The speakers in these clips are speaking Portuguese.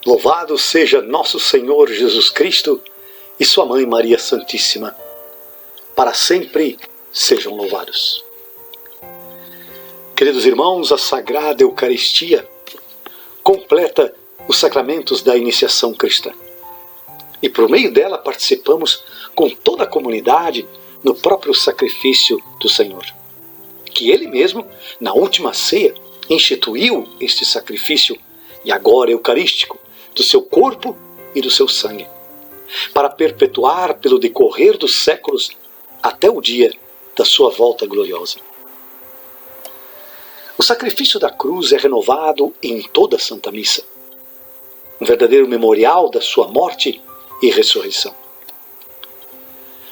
Louvado seja nosso Senhor Jesus Cristo e sua Mãe Maria Santíssima. Para sempre sejam louvados. Queridos irmãos, a Sagrada Eucaristia completa os sacramentos da iniciação cristã. E por meio dela participamos com toda a comunidade no próprio sacrifício do Senhor, que Ele mesmo, na última ceia, instituiu este sacrifício, e agora eucarístico, do seu corpo e do seu sangue, para perpetuar pelo decorrer dos séculos até o dia da sua volta gloriosa. O sacrifício da cruz é renovado em toda a Santa Missa, um verdadeiro memorial da sua morte e ressurreição.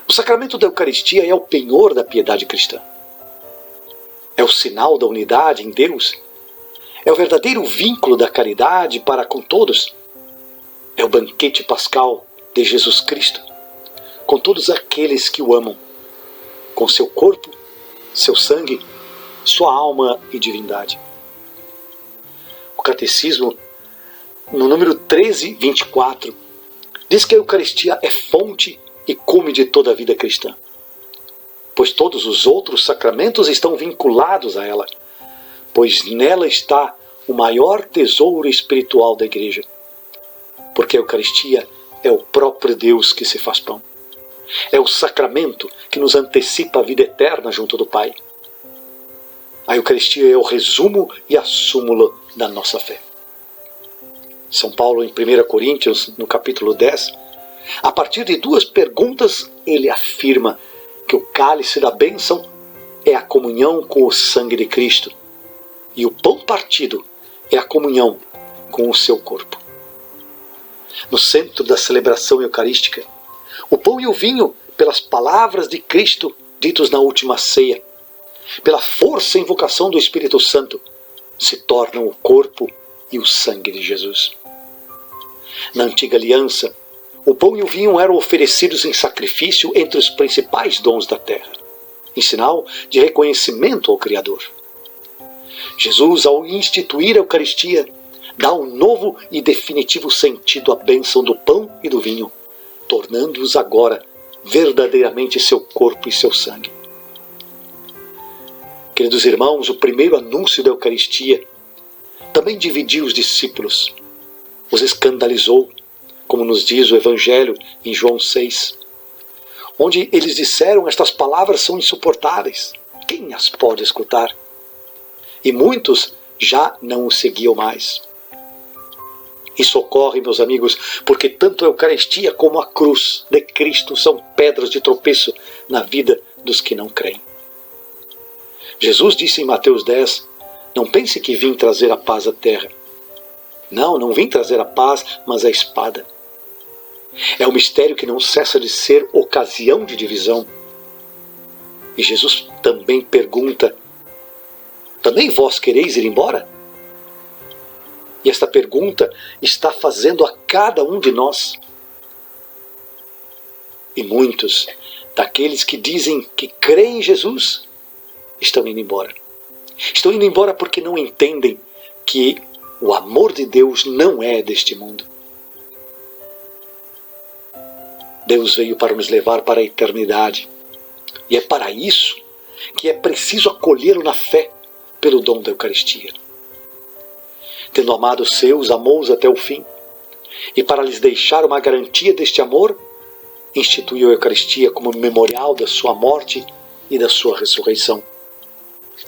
O sacramento da Eucaristia é o penhor da piedade cristã. É o sinal da unidade em Deus. É o verdadeiro vínculo da caridade para com todos. É o banquete pascal de Jesus Cristo, com todos aqueles que o amam, com seu corpo, seu sangue, sua alma e divindade. O Catecismo, no número 1324, diz que a Eucaristia é fonte e cume de toda a vida cristã, pois todos os outros sacramentos estão vinculados a ela, pois nela está o maior tesouro espiritual da Igreja, porque a Eucaristia é o próprio Deus que se faz pão. É o sacramento que nos antecipa a vida eterna junto do Pai. A Eucaristia é o resumo e a súmula da nossa fé. São Paulo, em 1 Coríntios, no capítulo 10, a partir de duas perguntas, ele afirma que o cálice da bênção é a comunhão com o sangue de Cristo e o pão partido é a comunhão com o seu corpo. No centro da celebração eucarística, o pão e o vinho, pelas palavras de Cristo ditos na última ceia, pela força e invocação do Espírito Santo, se tornam o corpo e o sangue de Jesus. Na antiga aliança, o pão e o vinho eram oferecidos em sacrifício entre os principais dons da terra, em sinal de reconhecimento ao Criador. Jesus, ao instituir a Eucaristia, dá um novo e definitivo sentido à bênção do pão e do vinho, tornando-os agora verdadeiramente seu corpo e seu sangue. Queridos irmãos, o primeiro anúncio da Eucaristia também dividiu os discípulos, os escandalizou, como nos diz o Evangelho em João 6, onde eles disseram: estas palavras são insuportáveis, quem as pode escutar? E muitos já não o seguiam mais. Isso ocorre, meus amigos, porque tanto a Eucaristia como a cruz de Cristo são pedras de tropeço na vida dos que não creem. Jesus disse em Mateus 10, não pense que vim trazer a paz à terra. Não vim trazer a paz, mas a espada. É um mistério que não cessa de ser ocasião de divisão. E Jesus também pergunta, também vós quereis ir embora? E esta pergunta está fazendo a cada um de nós. E muitos daqueles que dizem que creem em Jesus estão indo embora. Estão indo embora porque não entendem que o amor de Deus não é deste mundo. Deus veio para nos levar para a eternidade. E é para isso que é preciso acolhê-lo na fé pelo dom da Eucaristia. Tendo amado os seus, amou-os até o fim. E para lhes deixar uma garantia deste amor, instituiu a Eucaristia como memorial da sua morte e da sua ressurreição.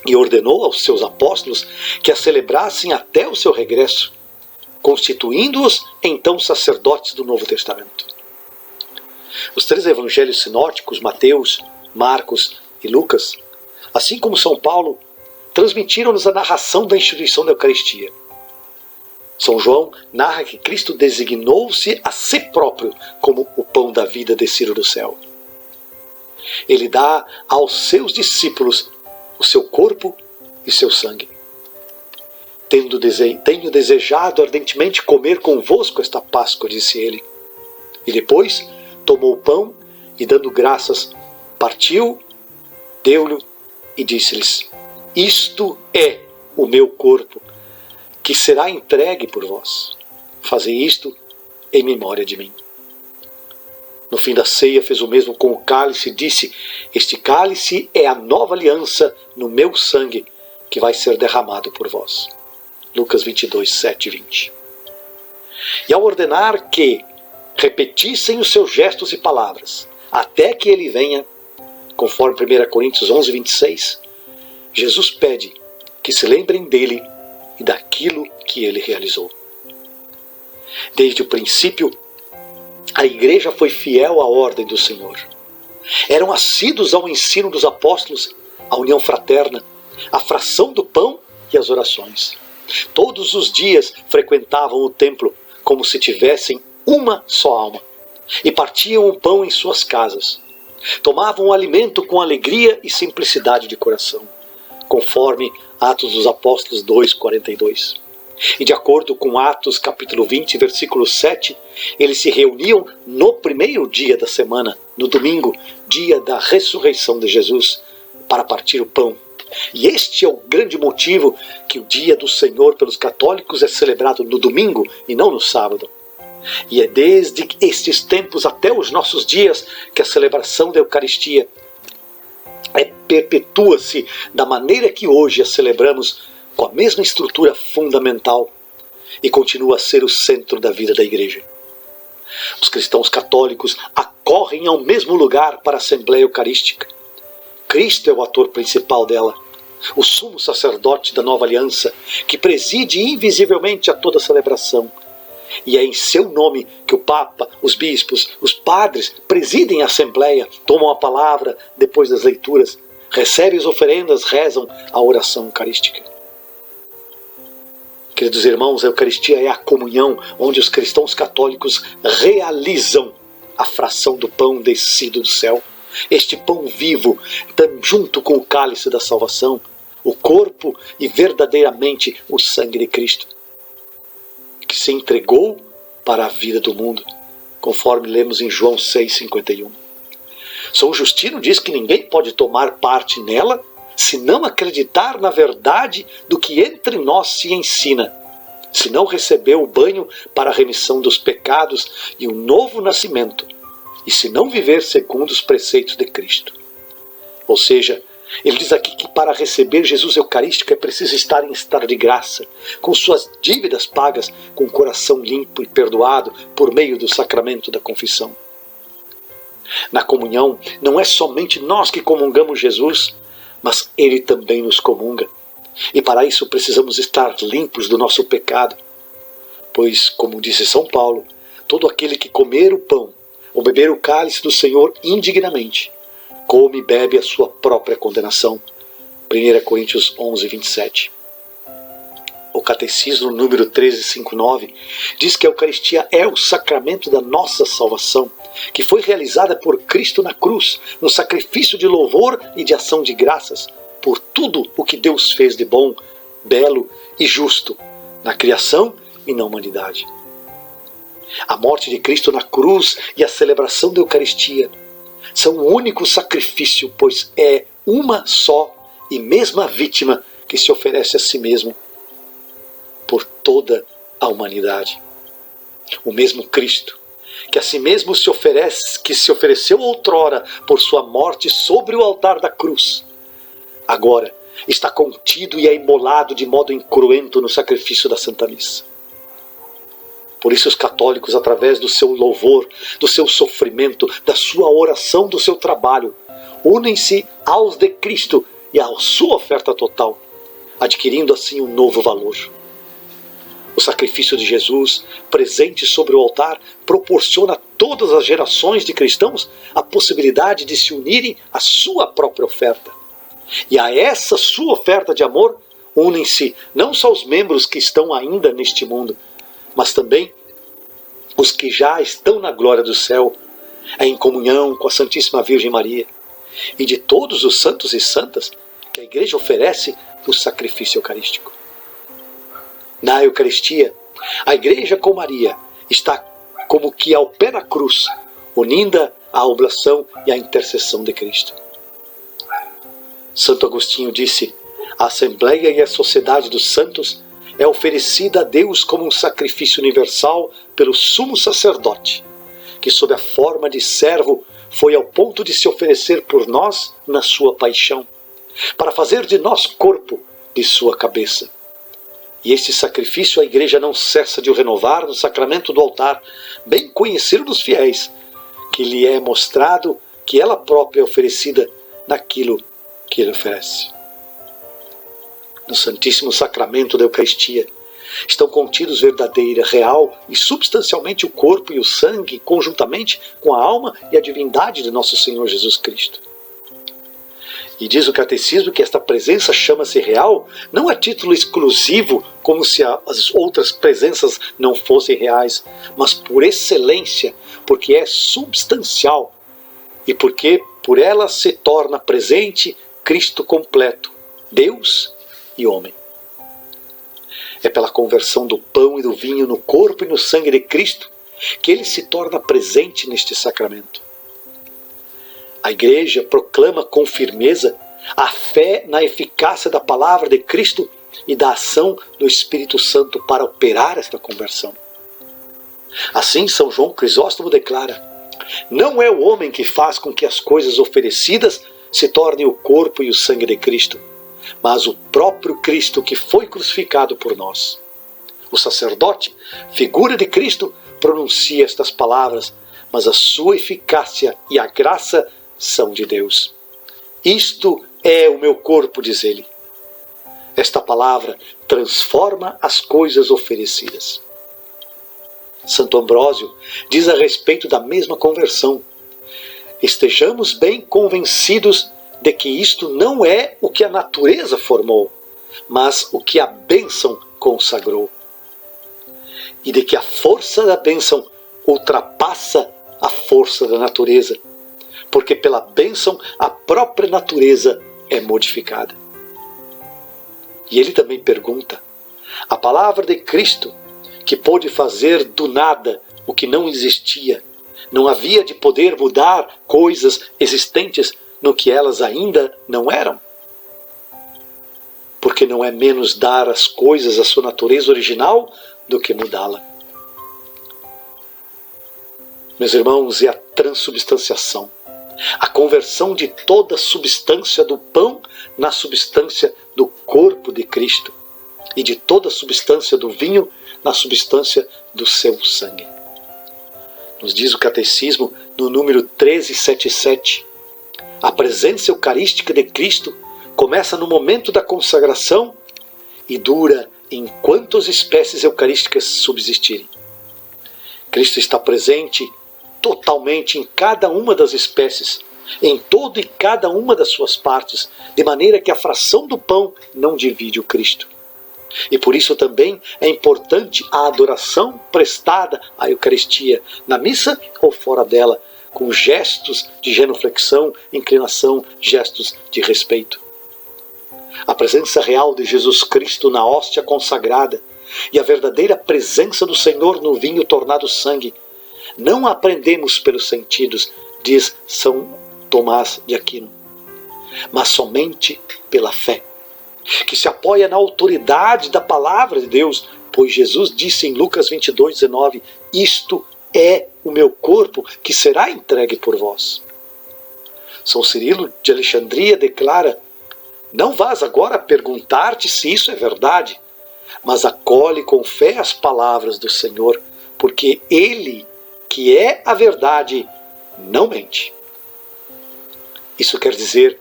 E ordenou aos seus apóstolos que a celebrassem até o seu regresso, constituindo-os então sacerdotes do Novo Testamento. Os três evangelhos sinóticos, Mateus, Marcos e Lucas, assim como São Paulo, transmitiram-nos a narração da instituição da Eucaristia. São João narra que Cristo designou-se a si próprio como o pão da vida descido do céu. Ele dá aos seus discípulos o seu corpo e seu sangue. Tenho desejado ardentemente comer convosco esta Páscoa, disse ele. E depois tomou o pão e, dando graças, partiu, deu-lhe e disse-lhes: isto é o meu corpo, que será entregue por vós. Fazei isto em memória de mim. No fim da ceia fez o mesmo com o cálice e disse: este cálice é a nova aliança no meu sangue, que vai ser derramado por vós. Lucas 22, 7 e 20. E ao ordenar que repetissem os seus gestos e palavras, até que ele venha, conforme 1 Coríntios 11, 26, Jesus pede que se lembrem dele e daquilo que ele realizou. Desde o princípio, a igreja foi fiel à ordem do Senhor. Eram assíduos ao ensino dos apóstolos, à união fraterna, à fração do pão e às orações. Todos os dias frequentavam o templo como se tivessem uma só alma e partiam o pão em suas casas. Tomavam o alimento com alegria e simplicidade de coração, conforme Atos dos Apóstolos 2:42. E de acordo com Atos capítulo 20, versículo 7, eles se reuniam no primeiro dia da semana, no domingo, dia da ressurreição de Jesus, para partir o pão. E este é o grande motivo que o dia do Senhor pelos católicos é celebrado no domingo e não no sábado. E é desde estes tempos até os nossos dias que a celebração da Eucaristia perpetua-se da maneira que hoje a celebramos, com a mesma estrutura fundamental, e continua a ser o centro da vida da Igreja. Os cristãos católicos acorrem ao mesmo lugar para a Assembleia Eucarística. Cristo é o ator principal dela, o sumo sacerdote da nova aliança, que preside invisivelmente a toda a celebração. E é em seu nome que o Papa, os bispos, os padres presidem a Assembleia, tomam a palavra depois das leituras, recebem as oferendas, rezam a oração eucarística. Queridos irmãos, a Eucaristia é a comunhão onde os cristãos católicos realizam a fração do pão descido do céu. Este pão vivo, junto com o cálice da salvação, o corpo e verdadeiramente o sangue de Cristo, que se entregou para a vida do mundo, conforme lemos em João 6,51. São Justino diz que ninguém pode tomar parte nela se não acreditar na verdade do que entre nós se ensina, se não receber o banho para a remissão dos pecados e o novo nascimento, e se não viver segundo os preceitos de Cristo. Ou seja, ele diz aqui que para receber Jesus Eucarístico é preciso estar em estado de graça, com suas dívidas pagas, com o coração limpo e perdoado por meio do sacramento da confissão. Na comunhão, não é somente nós que comungamos Jesus, mas Ele também nos comunga. E para isso precisamos estar limpos do nosso pecado. Pois, como disse São Paulo, todo aquele que comer o pão ou beber o cálice do Senhor indignamente, come e bebe a sua própria condenação. 1 Coríntios 11, 27. O Catecismo número 1359 diz que a Eucaristia é o sacramento da nossa salvação, que foi realizada por Cristo na cruz, no sacrifício de louvor e de ação de graças, por tudo o que Deus fez de bom, belo e justo, na criação e na humanidade. A morte de Cristo na cruz e a celebração da Eucaristia são o único sacrifício, pois é uma só e mesma vítima que se oferece a si mesmo por toda a humanidade. O mesmo Cristo, que a si mesmo se ofereceu outrora por sua morte sobre o altar da cruz, agora está contido e é imolado de modo incruento no sacrifício da Santa Missa. Por isso os católicos, através do seu louvor, do seu sofrimento, da sua oração, do seu trabalho, unem-se aos de Cristo e à sua oferta total, adquirindo assim um novo valor. O sacrifício de Jesus, presente sobre o altar, proporciona a todas as gerações de cristãos a possibilidade de se unirem à sua própria oferta. E a essa sua oferta de amor unem-se não só os membros que estão ainda neste mundo, mas também os que já estão na glória do céu, em comunhão com a Santíssima Virgem Maria, e de todos os santos e santas que a Igreja oferece no sacrifício eucarístico. Na Eucaristia, a Igreja com Maria está como que ao pé da cruz, unida à oblação e à intercessão de Cristo. Santo Agostinho disse: a Assembleia e a Sociedade dos Santos é oferecida a Deus como um sacrifício universal pelo sumo sacerdote, que sob a forma de servo foi ao ponto de se oferecer por nós na sua paixão, para fazer de nós corpo de sua cabeça. E este sacrifício a Igreja não cessa de o renovar no sacramento do altar, bem conhecido dos fiéis, que lhe é mostrado que ela própria é oferecida naquilo que ele oferece. No Santíssimo Sacramento da Eucaristia estão contidos verdadeira, real e substancialmente o corpo e o sangue, conjuntamente com a alma e a divindade de nosso Senhor Jesus Cristo. E diz o Catecismo que esta presença chama-se real, não a título exclusivo, como se as outras presenças não fossem reais, mas por excelência, porque é substancial e porque por ela se torna presente Cristo completo, Deus e homem. É pela conversão do pão e do vinho no corpo e no sangue de Cristo que ele se torna presente neste sacramento. A Igreja proclama com firmeza a fé na eficácia da palavra de Cristo e da ação do Espírito Santo para operar esta conversão. Assim, São João Crisóstomo declara: não é o homem que faz com que as coisas oferecidas se tornem o corpo e o sangue de Cristo, mas o próprio Cristo que foi crucificado por nós. O sacerdote, figura de Cristo, pronuncia estas palavras, mas a sua eficácia e a graça são de Deus. Isto é o meu corpo, diz ele. Esta palavra transforma as coisas oferecidas. Santo Ambrósio diz a respeito da mesma conversão: estejamos bem convencidos de que isto não é o que a natureza formou, mas o que a bênção consagrou. E de que a força da bênção ultrapassa a força da natureza, porque pela bênção a própria natureza é modificada. E ele também pergunta: a palavra de Cristo, que pôde fazer do nada o que não existia, não havia de poder mudar coisas existentes no que elas ainda não eram? Porque não é menos dar às coisas a sua natureza original do que mudá-la. Meus irmãos, é a transubstanciação, a conversão de toda a substância do pão na substância do corpo de Cristo e de toda a substância do vinho na substância do seu sangue. Nos diz o Catecismo no número 1377, a presença eucarística de Cristo começa no momento da consagração e dura enquanto as espécies eucarísticas subsistirem. Cristo está presente totalmente em cada uma das espécies, em todo e cada uma das suas partes, de maneira que a fração do pão não divide o Cristo. E por isso também é importante a adoração prestada à Eucaristia, na missa ou fora dela, com gestos de genuflexão, inclinação, gestos de respeito. A presença real de Jesus Cristo na hóstia consagrada e a verdadeira presença do Senhor no vinho tornado sangue não a aprendemos pelos sentidos, diz São Tomás de Aquino, mas somente pela fé, que se apoia na autoridade da palavra de Deus, pois Jesus disse em Lucas 22:19, isto é o meu corpo que será entregue por vós. São Cirilo de Alexandria declara: não vás agora perguntar-te se isso é verdade, mas acolhe com fé as palavras do Senhor, porque Ele, que é a verdade, não mente. Isso quer dizer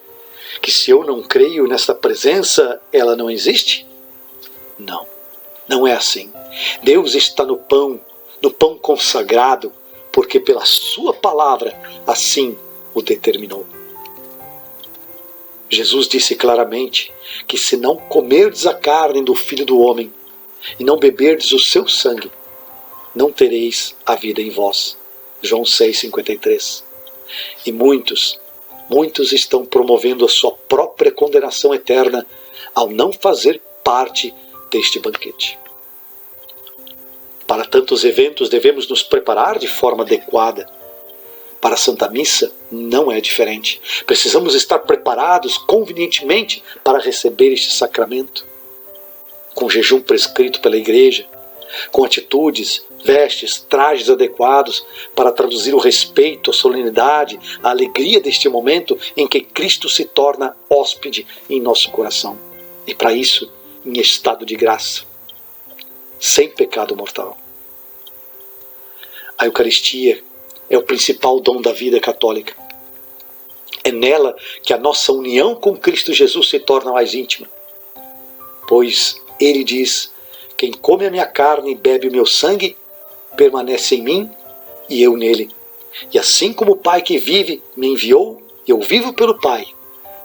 que se eu não creio nesta presença, ela não existe? Não, não é assim. Deus está no pão consagrado, porque pela sua palavra assim o determinou. Jesus disse claramente que se não comerdes a carne do Filho do Homem e não beberdes o seu sangue, não tereis a vida em vós. João 6,53. E muitos estão promovendo a sua própria condenação eterna ao não fazer parte deste banquete. Para tantos eventos devemos nos preparar de forma adequada. Para a Santa Missa não é diferente. Precisamos estar preparados convenientemente para receber este sacramento. com jejum prescrito pela igreja, com atitudes, vestes, trajes adequados para traduzir o respeito, a solenidade, a alegria deste momento em que Cristo se torna hóspede em nosso coração. E para isso, em estado de graça, sem pecado mortal. A Eucaristia é o principal dom da vida católica. É nela que a nossa união com Cristo Jesus se torna mais íntima. Pois ele diz: quem come a minha carne e bebe o meu sangue, permanece em mim e eu nele. E assim como o Pai que vive me enviou, e eu vivo pelo Pai,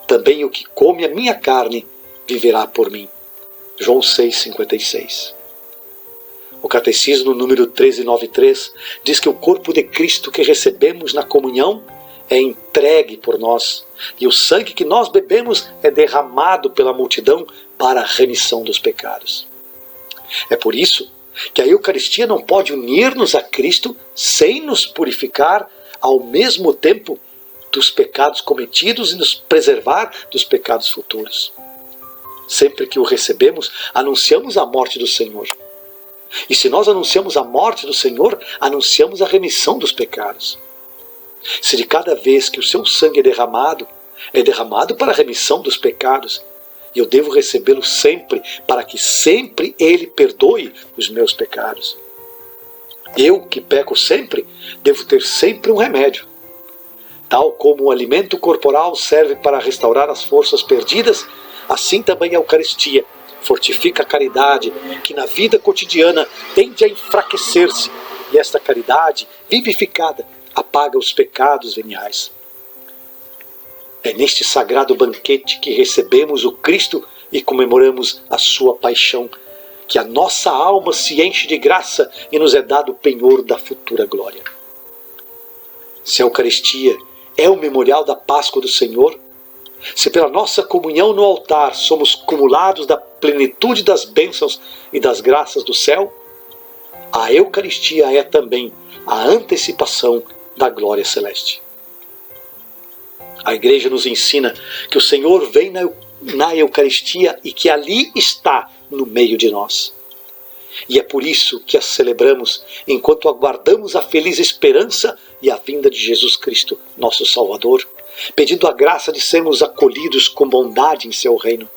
também o que come a minha carne viverá por mim. João 6,56. O Catecismo número 1393 diz que o corpo de Cristo que recebemos na comunhão é entregue por nós, e o sangue que nós bebemos é derramado pela multidão para a remissão dos pecados. É por isso que a Eucaristia não pode unir-nos a Cristo sem nos purificar ao mesmo tempo dos pecados cometidos e nos preservar dos pecados futuros. Sempre que o recebemos, anunciamos a morte do Senhor. E se nós anunciamos a morte do Senhor, anunciamos a remissão dos pecados. Se de cada vez que o seu sangue é derramado para a remissão dos pecados, e eu devo recebê-lo sempre, para que sempre Ele perdoe os meus pecados. Eu, que peco sempre, devo ter sempre um remédio. Tal como o alimento corporal serve para restaurar as forças perdidas, assim também a Eucaristia fortifica a caridade, que na vida cotidiana tende a enfraquecer-se, e esta caridade, vivificada, apaga os pecados veniais. É neste sagrado banquete que recebemos o Cristo e comemoramos a sua paixão, que a nossa alma se enche de graça e nos é dado o penhor da futura glória. Se a Eucaristia é o memorial da Páscoa do Senhor, se pela nossa comunhão no altar somos cumulados da plenitude das bênçãos e das graças do céu, a Eucaristia é também a antecipação da glória celeste. A Igreja nos ensina que o Senhor vem na Eucaristia e que ali está no meio de nós. E é por isso que a celebramos enquanto aguardamos a feliz esperança e a vinda de Jesus Cristo, nosso Salvador, pedindo a graça de sermos acolhidos com bondade em seu reino,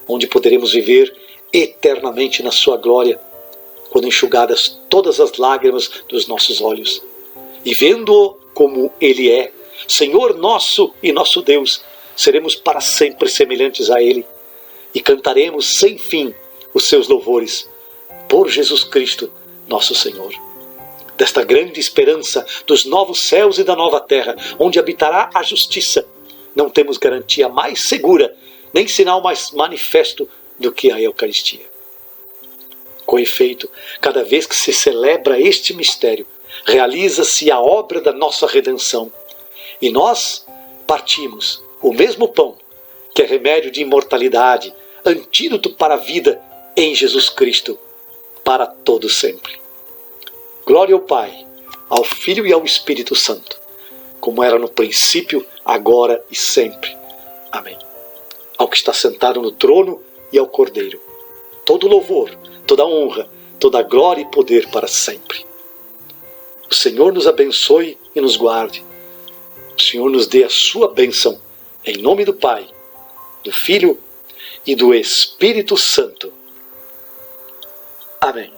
onde poderemos viver eternamente na sua glória, quando enxugadas todas as lágrimas dos nossos olhos, e vendo-o como Ele é, Senhor nosso e nosso Deus, seremos para sempre semelhantes a Ele, e cantaremos sem fim os seus louvores, por Jesus Cristo, nosso Senhor. Desta grande esperança dos novos céus e da nova terra, onde habitará a justiça, não temos garantia mais segura, nem sinal mais manifesto do que a Eucaristia. Com efeito, cada vez que se celebra este mistério, realiza-se a obra da nossa redenção, e nós partimos o mesmo pão, que é remédio de imortalidade, antídoto para a vida em Jesus Cristo, para todo sempre. Glória ao Pai, ao Filho e ao Espírito Santo, como era no princípio, agora e sempre. Amém. Ao que está sentado no trono e ao Cordeiro, todo louvor, toda honra, toda glória e poder para sempre. O Senhor nos abençoe e nos guarde. O Senhor nos dê a sua bênção, em nome do Pai, do Filho e do Espírito Santo. Amém.